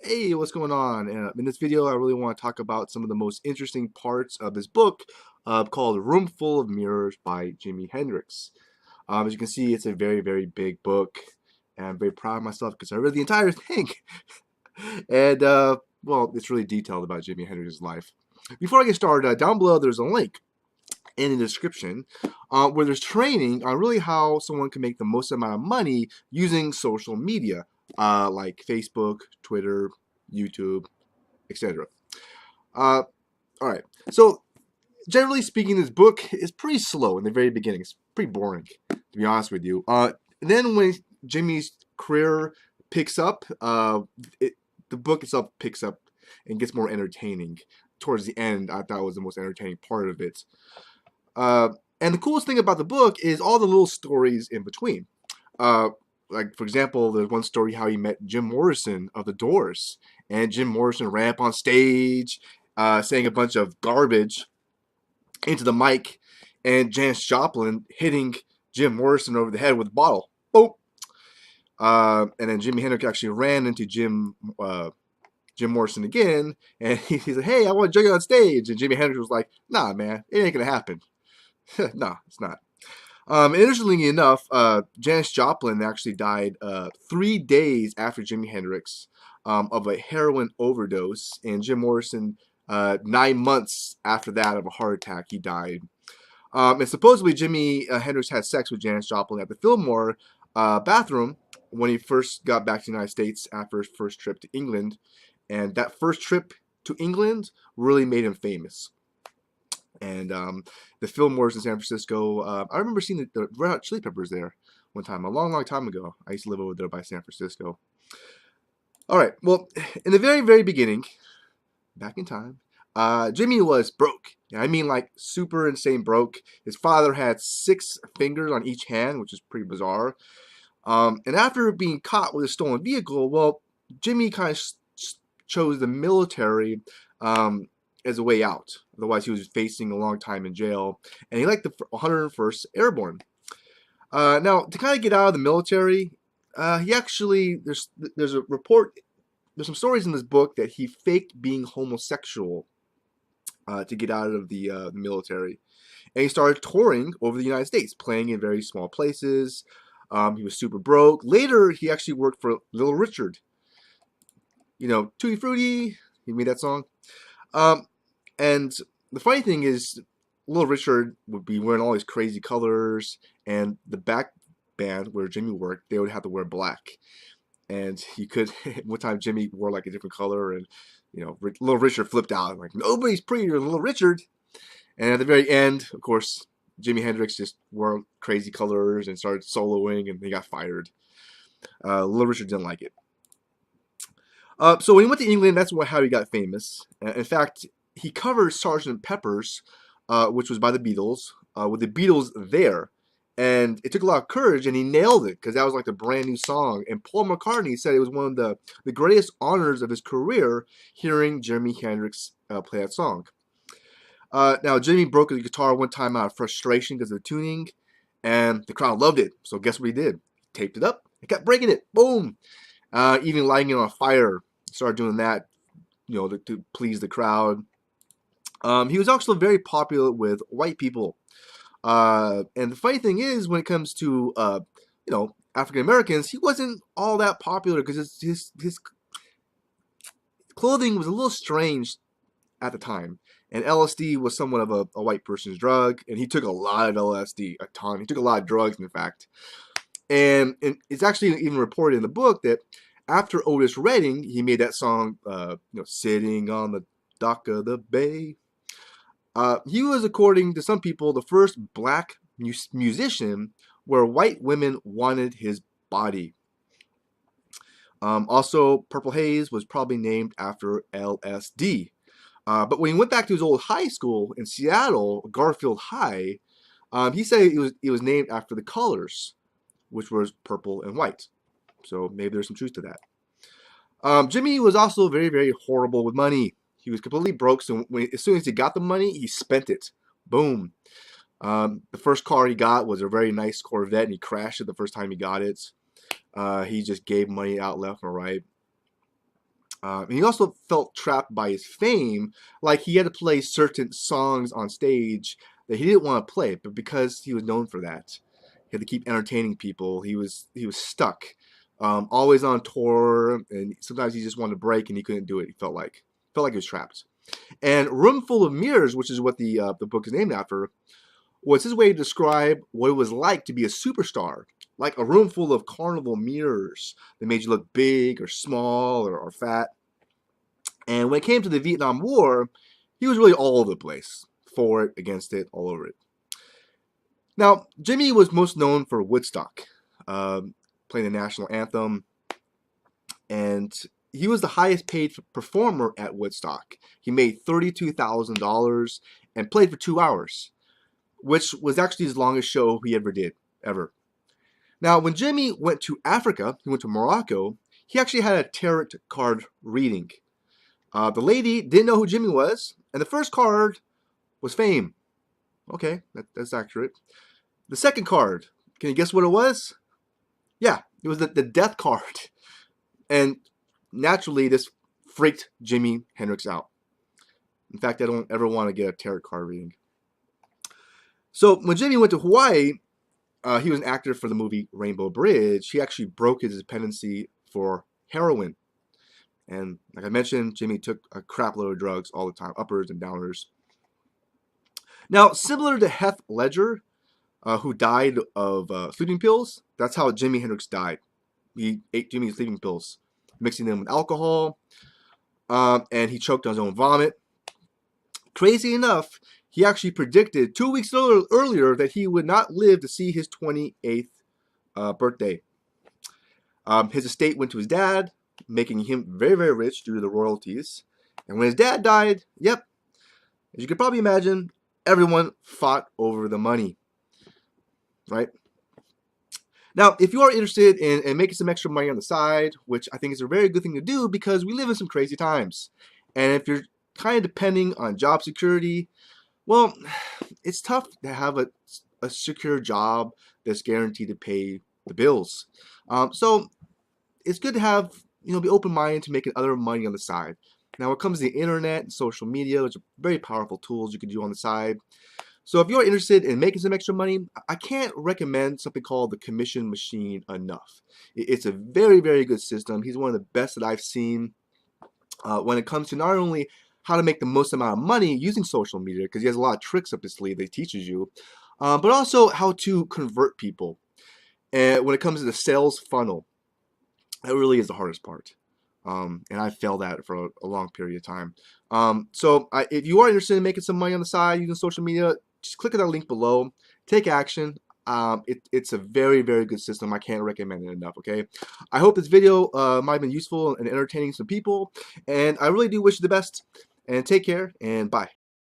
Hey, what's going on? In this video, I really want to talk about some of the most interesting parts of this book called Room Full of Mirrors by Jimi Hendrix. As you can see, it's a very, very big book, and I'm very proud of myself because I read the entire thing. And, well, it's really detailed about Jimi Hendrix's life. Before I get started, down below there's a link in the description where there's training on really how someone can make the most amount of money using social media like Facebook, Twitter, YouTube, etc. All right. So generally speaking, this book is pretty slow in the very beginning. It's pretty boring, to be honest with you. Then when Jimmy's career picks up, the book itself picks up and gets more entertaining. Towards the end, I thought was the most entertaining part of it. And the coolest thing about the book is all the little stories in between. Like, for example, there's one story how he met Jim Morrison of The Doors. And Jim Morrison ran up on stage saying a bunch of garbage into the mic, and Janis Joplin hitting Jim Morrison over the head with a bottle. Boom! And then Jimi Hendrix actually ran into Jim Morrison again, and he said, "Hey, I want to jump on stage." And Jimi Hendrix was like, "Nah, man, it ain't gonna happen." No, it's not. Interestingly enough, Janis Joplin actually died 3 days after Jimi Hendrix of a heroin overdose, and Jim Morrison 9 months after that of a heart attack. He died. And supposedly Jimi Hendrix had sex with Janis Joplin at the Filmore bathroom when he first got back to the United States after his first trip to England, and that first trip to England really made him famous. And the Filmores in San Francisco, I remember seeing the Red Hot Chili Peppers there one time, a long, long time ago. I used to live over there by San Francisco. All right, well, in the very, very beginning, back in time, Jimmy was broke. I mean, like, super insane broke. His father had 6 fingers on each hand, which is pretty bizarre. And after being caught with a stolen vehicle, well, Jimmy kind of chose the military as a way out. Otherwise, he was facing a long time in jail. And he liked the 101st Airborne. Now, to kind of get out of the military, he actually, there's a report, there's some stories in this book that he faked being homosexual to get out of the military. And he started touring over the United States, playing in very small places. He was super broke. Later, he actually worked for Little Richard. You know, Tutti Frutti, he made that song. And the funny thing is, Little Richard would be wearing all these crazy colors, and the back band where Jimmy worked, they would have to wear black. And he could, one time Jimmy wore like a different color, and you know, Little Richard flipped out, like, nobody's prettier than Little Richard. And at the very end, of course, Jimi Hendrix just wore crazy colors and started soloing, and he got fired. Little Richard didn't like it. So when he went to England, that's how he got famous. In fact, he covered Sgt. Pepper's, which was by the Beatles, with the Beatles there. And it took a lot of courage, and he nailed it, because that was like the brand new song. And Paul McCartney said it was one of the greatest honors of his career, hearing Jimi Hendrix play that song. Now, Jimmy broke the guitar one time out of frustration because of the tuning, and the crowd loved it. So guess what he did? He taped it up and kept breaking it. Boom! Even lighting it on fire. Started doing that, you know, to please the crowd. He was also very popular with white people. And the funny thing is, when it comes to, you know, African Americans, he wasn't all that popular because his clothing was a little strange at the time. And LSD was somewhat of a white person's drug, and he took a lot of LSD, a ton. He took a lot of drugs, in fact. And it's actually even reported in the book that after Otis Redding, he made that song, you know, "Sitting on the Dock of the Bay." He was, according to some people, the first black musician where white women wanted his body. Also, Purple Haze was probably named after LSD. But when he went back to his old high school in Seattle, Garfield High, he said it was named after the colors, which was purple and white. So maybe there's some truth to that. Jimmy was also very, very horrible with money. He was completely broke, so as soon as he got the money, he spent it. Boom. The first car he got was a very nice Corvette, and he crashed it the first time he got it. He just gave money out left and right. And he also felt trapped by his fame, like he had to play certain songs on stage that he didn't want to play, but because he was known for that, he had to keep entertaining people. He was stuck, always on tour, and sometimes he just wanted to break and he couldn't do it. He felt like he was trapped. And Room Full of Mirrors, which is what the book is named after, was his way to describe what it was like to be a superstar, like a room full of carnival mirrors that made you look big or small or fat. And when it came to the Vietnam War, he was really all over the place, for it, against it, all over it. Now, Jimmy was most known for Woodstock, playing the national anthem, and he was the highest paid performer at Woodstock. He made $32,000 and played for 2 hours, which was actually his longest show he ever did, ever. Now, when Jimmy went to Africa, he went to Morocco, he actually had a tarot card reading. The lady didn't know who Jimmy was, and the first card was fame. Okay, that's accurate. The second card, can you guess what it was? Yeah, it was the death card. And naturally, this freaked Jimi Hendrix out. In fact, I don't ever want to get a tarot card reading. So when Jimmy went to Hawaii, he was an actor for the movie Rainbow Bridge. He actually broke his dependency for heroin. And like I mentioned, Jimmy took a crap load of drugs all the time, uppers and downers. Now, similar to Heath Ledger, who died of sleeping pills, that's how Jimi Hendrix died. He ate too many sleeping pills, mixing them with alcohol, and he choked on his own vomit. Crazy enough, he actually predicted 2 weeks earlier that he would not live to see his 28th birthday. His estate went to his dad, making him very, very rich due to the royalties. And when his dad died, yep, as you could probably imagine, everyone fought over the money, right? Now, if you are interested in making some extra money on the side, which I think is a very good thing to do because we live in some crazy times, and if you're kind of depending on job security, well, it's tough to have a secure job that's guaranteed to pay the bills. So it's good to have, be open-minded to making other money on the side. Now, when it comes to the internet and social media, those are very powerful tools you can do on the side. So if you're interested in making some extra money, I can't recommend something called the commission machine enough. It's a very, very good system. He's one of the best that I've seen when it comes to not only how to make the most amount of money using social media, because he has a lot of tricks up his sleeve that he teaches you, but also how to convert people. And when it comes to the sales funnel, that really is the hardest part. And I failed at it for a long period of time. So if you are interested in making some money on the side using social media, just click on that link below. Take action. It's a very, very good system. I can't recommend it enough, okay? I hope this video might have been useful and entertaining some people. And I really do wish you the best. And take care, and bye.